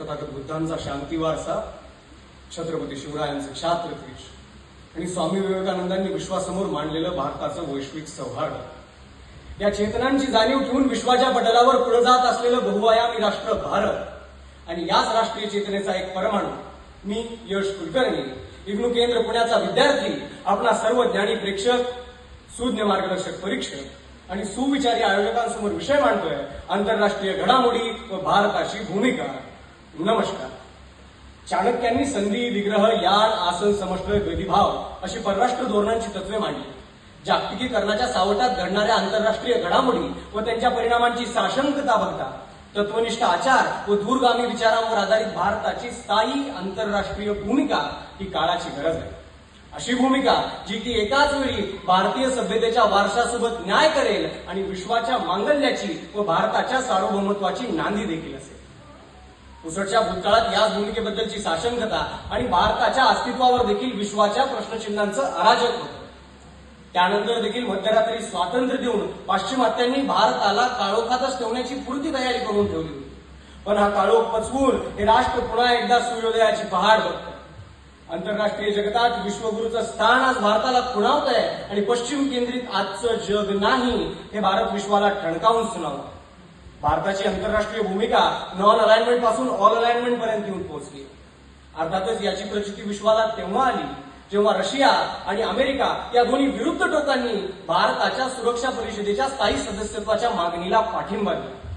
तथागत बुद्धांचा शांती वारसा, छत्रपती शिवरायांचे क्षात्रत्रिश आणि स्वामी विवेकानंदांनी विश्वासमोर मांडलेलं भारताचं वैश्विक सौहार्द या चेतनांची जाणीव ठेवून विश्वाच्या पटलावर पुढे जात असलेलं बहुआयामी राष्ट्र भारत आणि याच राष्ट्रीय चेतनेचा एक परमाणू मी यश कुलकर्णी, इग्नू केंद्र पुण्याचा विद्यार्थी, आपला सर्व ज्ञानी प्रेक्षक, सुज्ञ मार्गदर्शक परीक्षक आणि सुविचारी आयोजकांसमोर विषय मांडतोय आंतरराष्ट्रीय घडामोडी व भारताची भूमिका. नमस्कार. चाणक्यांनी संधी, विग्रह, यान, आसन, समष्ट, गतिभाव अशी परराष्ट्र धोरणांची तत्वे मांडली. जागतिकीकरणाच्या सावटात घडणाऱ्या आंतरराष्ट्रीय घडामोडी व त्यांच्या परिणामांची साशंकता बघता तत्वनिष्ठ आचार व दूरगामी विचारांवर आधारित भारताची स्थायी आंतरराष्ट्रीय भूमिका ही काळाची गरज आहे. अशी भूमिका जी की एकाच वेळी भारतीय सभ्यतेच्या वारशासोबत न्याय करेल आणि विश्वाच्या मांगल्याची व भारताच्या सार्वभौमत्वाची नांदी देखील असेल. पुसटच्या भूतकाळात याच भूमिकेबद्दलची साशंकता आणि भारताच्या अस्तित्वावर देखील विश्वाच्या प्रश्नचिन्हांचं अराजक होतं. त्यानंतर देखील मध्यरात्री स्वातंत्र्य देऊन पाश्चिमात्यांनी भारताला काळोखातच ठेवण्याची पुरती तयारी करून ठेवली होती. पण हा काळोख पचवून हे राष्ट्र पुन्हा एकदा सूर्योदयाची पहाड बघतं. आंतरराष्ट्रीय जगतात विश्वगुरूचं स्थान आज भारताला खुणावत आहे आणि पश्चिम केंद्रित आजचं जग नाही हे भारत विश्वाला ठणकावून सुनावतं. भारताची आंतरराष्ट्रीय भूमिका नॉन अलाइनमेंट पासून ऑल अलाइनमेंट पर्यंत येऊन पोहोचली. अर्थातच याची प्रचिती विश्वाला तेव्हा आली जेव्हा रशिया आणि अमेरिका या दोन्ही विरुद्ध टोकांनी भारताच्या सुरक्षा परिषदेच्या स्थायी सदस्यत्वाच्या मागणीला पाठिंबा दिला.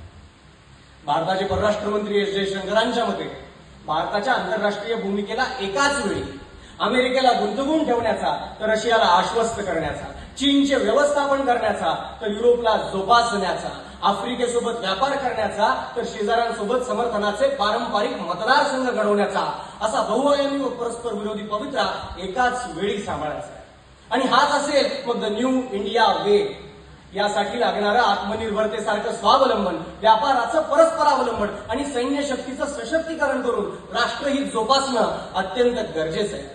भारताचे परराष्ट्र मंत्री एस जयशंकरांच्या मते भारताच्या आंतरराष्ट्रीय भूमिकेला एकाच वेळी अमेरिकेला गुंतवून ठेवण्याचा, तर रशियाला आश्वस्त करण्याचा, चीनचे व्यवस्थापन करण्याचा, तर युरोपला जोपासण्याचा, आफ्रिकेसोबत व्यापार करण्याचा, तर शेजाऱ्यांसोबत समर्थनाचे पारंपरिक मतदारसंघ घडवण्याचा असा बहुआयामी व परस्पर विरोधी पवित्रा एकाच वेळी सांभाळायचा आहे. आणि हाच असेल मग द न्यू इंडिया वे. यासाठी लागणारं आत्मनिर्भरतेसारखं स्वावलंबन, व्यापाराचं परस्परावलंबन आणि सैन्य शक्तीचं सशक्तीकरण करून राष्ट्रहित जोपासणं अत्यंत गरजेचं आहे.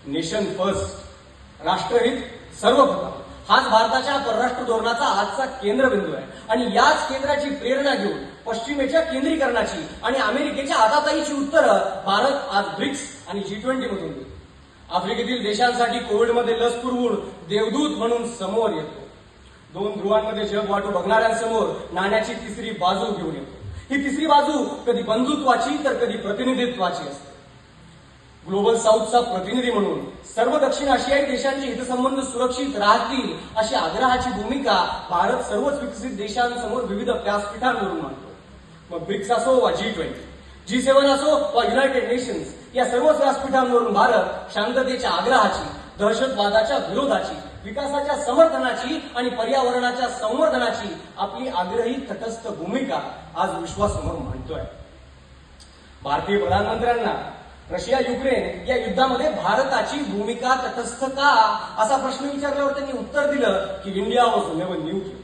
नेशन फर्स्ट, राष्ट्रहित सर्वप्रथम, हाच भारताच्या परराष्ट्र धोरणाचा आजचा केंद्रबिंदू आहे. आणि याच केंद्राची प्रेरणा घेऊन पश्चिमेच्या केंद्रीकरणाची आणि अमेरिकेच्या आताताईची उत्तरं भारत आज ब्रिक्स आणि G20 मधून देतो. आफ्रिकेतील देशांसाठी कोविडमध्ये लस पुरवून देवदूत म्हणून समोर येतो. दोन ध्रुवांमध्ये जग वाटू बघणाऱ्यांसमोर नाण्याची तिसरी बाजू घेऊन येतो. ही तिसरी बाजू कधी बंधुत्वाची तर कधी प्रतिनिधित्वाची असते. ग्लोबल साऊथचा प्रतिनिधी म्हणून सर्व दक्षिण आशियाई देशांचे हितसंबंध सुरक्षित राहतील अशी आग्रहाची भूमिका भारत सर्वच विकसित देशांसमोर विविध व्यासपीठांवरून मांडतो. मग ब्रिक्स असो वा G20, G7 असो वा युनायटेड नेशन्स, या सर्वच व्यासपीठांवरून भारत शांततेच्या आग्रहाची, दहशतवादाच्या विरोधाची, विकासाच्या समर्थनाची आणि पर्यावरणाच्या संवर्धनाची आपली आग्रही तटस्थ भूमिका आज विश्वासमोर मांडतोय. भारतीय प्रधानमंत्र्यांना रशिया युक्रेन या युद्धामध्ये भारताची भूमिका तटस्थ का असा प्रश्न विचारल्यावर त्यांनी उत्तर दिलं की India was never neutral,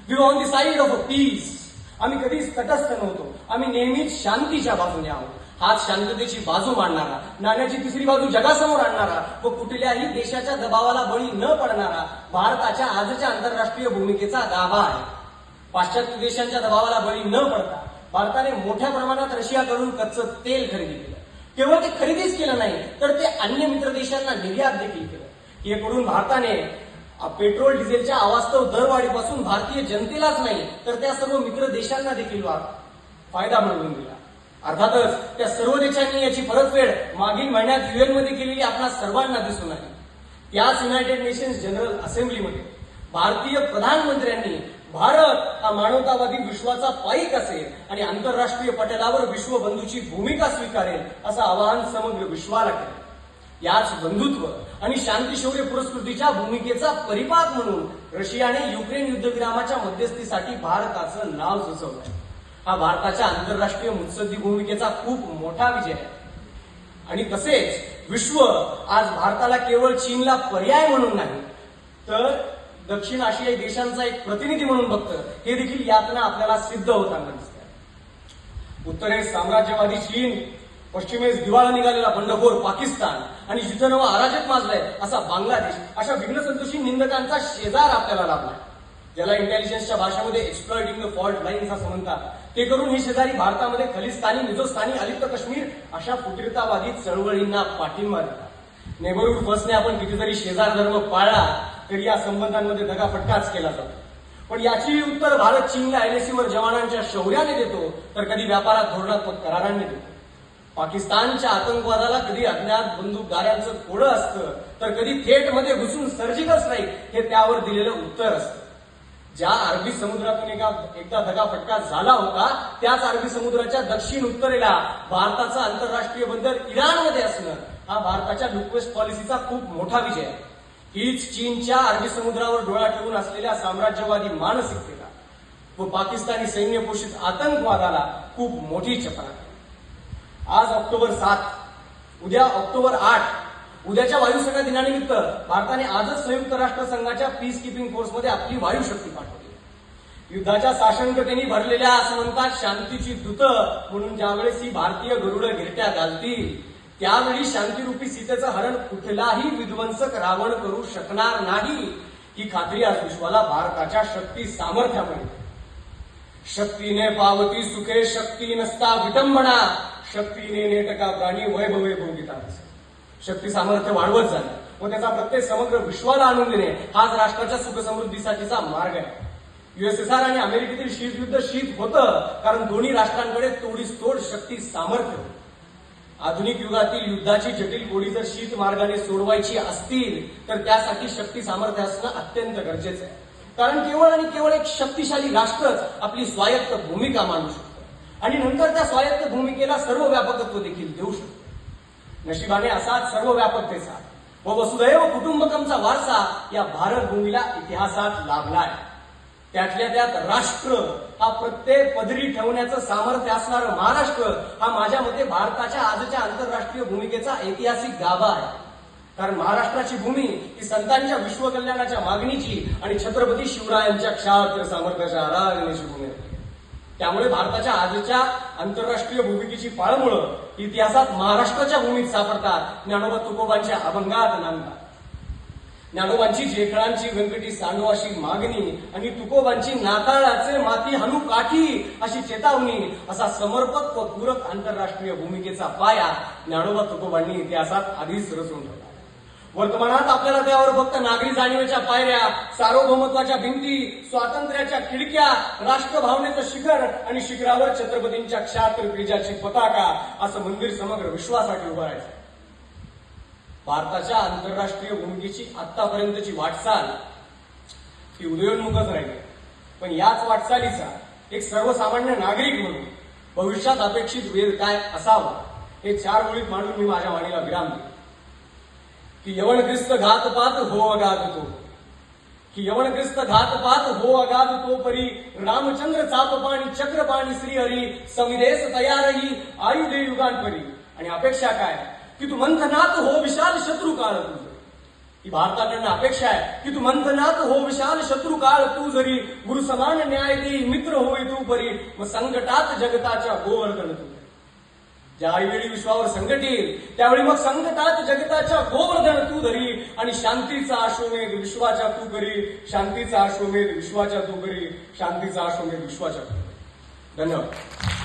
we were on the side of a peace. आम्ही कधीच तटस्थ नव्हतो, आम्ही नेहमीच शांतीच्या बाजूने आहोत. हाच शांततेची बाजू मांडणारा, नाण्याची तिसरी बाजू जगासमोर आणणारा व कुठल्याही देशाच्या दबावाला बळी न पडणारा भारताच्या आजच्या आंतरराष्ट्रीय भूमिकेचा गाभा आहे. पाश्चात्य देशांच्या दबावाला बळी न पडता भारताने मोठ्या प्रमाणात रशियाकडून कच्चं तेल खरेदी केलं. केवळ ते खरेदीच केलं नाही तर ते अन्य मित्र देशांना निर्यात देखील केलं. हे करून भारताने पेट्रोल डिझेलच्या अवास्तव दरवाढीपासून भारतीय जनतेलाच नाही तर त्या सर्व मित्र देशांना देखील फायदा मिळवून दिला. अर्थातच त्या सर्व देशांनी याची परतफेड मागील महिन्यात UN मध्ये केलेली आपल्या सर्वांना दिसून आली. याच युनायटेड नेशन्स जनरल असेंब्लीमध्ये भारतीय प्रधानमंत्र्यांनी भारत हा मानवतावादी विश्वाचा पाईक असेल आणि आंतरराष्ट्रीय पटलावर विश्वबंधूची भूमिका स्वीकारेल असं आवाहन समग्र विश्वाला केलं. याच बंधुत्व आणि शांतीशौर्य पुरस्कृतीच्या भूमिकेचा परिपाक म्हणून रशियाने युक्रेन युद्धविरामाच्या मध्यस्थीसाठी भारताचं नाव सुचवलंय. हा भारताच्या आंतरराष्ट्रीय मुत्सद्दी भूमिकेचा खूप मोठा विजय आहे. आणि तसेच विश्व आज भारताला केवळ चीनला पर्याय म्हणून नाही तर दक्षिण आशियाई देशांचा एक प्रतिनिधी म्हणून बघतं. हे देखील यातना आपल्याला सिद्ध होताना दिसतं. उत्तरेस साम्राज्यवादी चीन, पश्चिमेस दिवाळा निघालेला बंडखोर पाकिस्तान आणि जिथं नवा अराजक माजलाय असा बांगलादेश, अशा विघ्नसंतोषी निंदकांचा शेजार आपल्याला लाभलाय. ज्याला इंटेलिजन्सच्या भाषेमध्ये एक्सप्लॉइटिंग द फॉल्ट लाईन्स असं म्हणतात, ते करून हे शेजारी भारतामध्ये खलिस्तानी, मिझोस्तानी, अलिप्त काश्मीर अशा फुटीरतावादी चळवळींना पाठिंबा देतात. नेबरहूड फर्स्टने आपण किती जरी शेजार धर्म पाळला तरी या संबंधांमध्ये दगाफटकाच केला जातो. पण याची उत्तर भारत चीनला एलएसीवर जवानांच्या शौर्याने देतो, तर कधी व्यापारात धोरणात्मक करारांनी देतो. पाकिस्तानच्या आतंकवादाला कधी अज्ञात बंदूकधाऱ्यांचं कोडं असतं, तर कधी थेट मध्ये घुसून सर्जिकल स्ट्राईक हे त्यावर दिलेलं उत्तर असतं. ज्या अरबी समुद्रातून एकदा दगाफटका झाला होता, त्याच अरबी समुद्राच्या दक्षिण उत्तरेला भारताचा आंतरराष्ट्रीय बंदर इराणमध्ये असणं हा भारताच्या लुकवेस्ट पॉलिसीचा खूप मोठा विजय आहे. हीच चीनच्या अरबी समुद्रावर डोळा ठेवून असलेल्या साम्राज्यवादी मानसिकतेला व पाकिस्तानी सैन्य पोषित आतंकवादाला खूप मोठी चपराक आहे. आज ऑक्टोबर 7, उद्या ऑक्टोबर 8, उद्याच्या वायुसेना दिनानिमित्त भारताने आजच संयुक्त राष्ट्र संघाच्या पीस कीपिंग फोर्समध्ये आपली वायुशक्ती पाठवली. युद्धाच्या साशंकतेने भरलेल्या असं म्हणतात शांतीची दूत म्हणून ज्यावेळेस ही भारतीय गरुडं गिरट्या घालतील, त्यावेळी शांतीरूपी सीतेचं हरण कुठलाही विध्वंसक रावण करू शकणार नाही, ही खात्री आज विश्वाला भारताच्या शक्ती सामर्थ्यामुळे. शक्तीने पावती सुखे, शक्ती नसता विटंबना, शक्तीने नेटका प्राणी वैभवे भोगितात. शक्ती सामर्थ्य वाढवत जाणे व त्याचा प्रत्येक समग्र विश्वाला आणून देणे हाच राष्ट्राच्या सुखसमृद्धीसाठीचा मार्ग आहे. युएसएसआर आणि अमेरिकेतील शीतयुद्ध शीत होतं कारण दोन्ही राष्ट्रांकडे तोडीस तोड शक्ती सामर्थ्य होतं. आधुनिक युगातील युद्धाची जटिल कोडी जर शीत मार्गाने सोडवायची असतील तर त्यासाठी शक्ती सामर्थ्य असणं अत्यंत गरजेचं आहे. कारण केवळ आणि केवळ एक शक्तिशाली राष्ट्रच आपली स्वायत्त भूमिका मांडू शकतं आणि नंतर त्या स्वायत्त भूमिकेला सर्व व्यापकत्व देखील देऊ शकतो. नशिबाने असाच सर्व व्यापकतेचा व वसुधैव कुटुंबकमचा वारसा या भारत भूमीला इतिहासात लाभलाय. त्यातल्या त्यात राष्ट्र हा प्रत्येक पदरी ठेवण्याचं सामर्थ्य असणारं महाराष्ट्र हा माझ्या मते भारताच्या आजच्या आंतरराष्ट्रीय भूमिकेचा ऐतिहासिक गाभा आहे. कारण महाराष्ट्राची भूमी ही संतांच्या विश्वकल्याणाच्या मागणीची आणि छत्रपती शिवरायांच्या क्षात्र सामर्थ्याच्या आराधनेची भूमी आहे. त्यामुळे भारताच्या आजच्या आंतरराष्ट्रीय भूमिकेची पाळमुळं इतिहासात महाराष्ट्राच्या भूमीत सापडतात. ज्ञानोबा तुकोबांच्या अभंगात नांदतात. ज्ञानोबांची जेखळांची व्यंकटी सांडो अशी मागणी आणि तुकोबांची नाताळाचे माती हनु काठी अशी चेतावणी असा समर्पक व पूरक आंतरराष्ट्रीय भूमिकेचा पाया ज्ञानोबा तुकोबांनी इतिहासात आधीच रचून ठेवला. वर्तमानात आपल्याला त्यावर फक्त नागरी जाणीवेच्या पायऱ्या, सार्वभौमत्वाच्या भिंती, स्वातंत्र्याच्या खिडक्या, राष्ट्रभावनेचं शिखर आणि शिखरावर छत्रपतींच्या क्षात्र तेजाची पताका असं मंदिर समग्र विश्वासाठी उभारायचं. भारताच्या आंतरराष्ट्रीय भूमिकेची आतापर्यंतची वाटचाल ही उदयोन्मुखच राहिली. पण याच वाटचालीचा एक सर्वसामान्य नागरिक म्हणून भविष्यात अपेक्षित वेध काय असावा हे 4 ओळीत मांडून मी माझ्या वाणीला विराम देतो. की यवन ख्रिस्त घातपात हो अगाध तो, की यवन ख्रिस्त घातपात हो अगाध तो परी, रामचंद्र चापपाणी चक्रपाणी श्रीहरी, समिदेस तयारही आयुधे युगांपरी. आणि अपेक्षा काय की तू मंथनात हो विशाल शत्रू काळ तू. ही भारताकडनं अपेक्षा आहे की तू मंथनात हो विशाल शत्रू काळ तू जरी, गुरु समान न्याय देई मित्र होई तू परी, मग संकटात जगताच्या गोवर्धन तू. ज्यावेळी विश्वावर संकट येईल त्यावेळी मग संकटात जगताच्या गोवर्धन तू धरी, आणि शांतीचा अश्वमेध विश्वाच्या तू करी, शांतीचा अश्वमेध विश्वाच्या तू करी, शांतीचा अश्वमेध विश्वाच्या तू करी. धन्यवाद.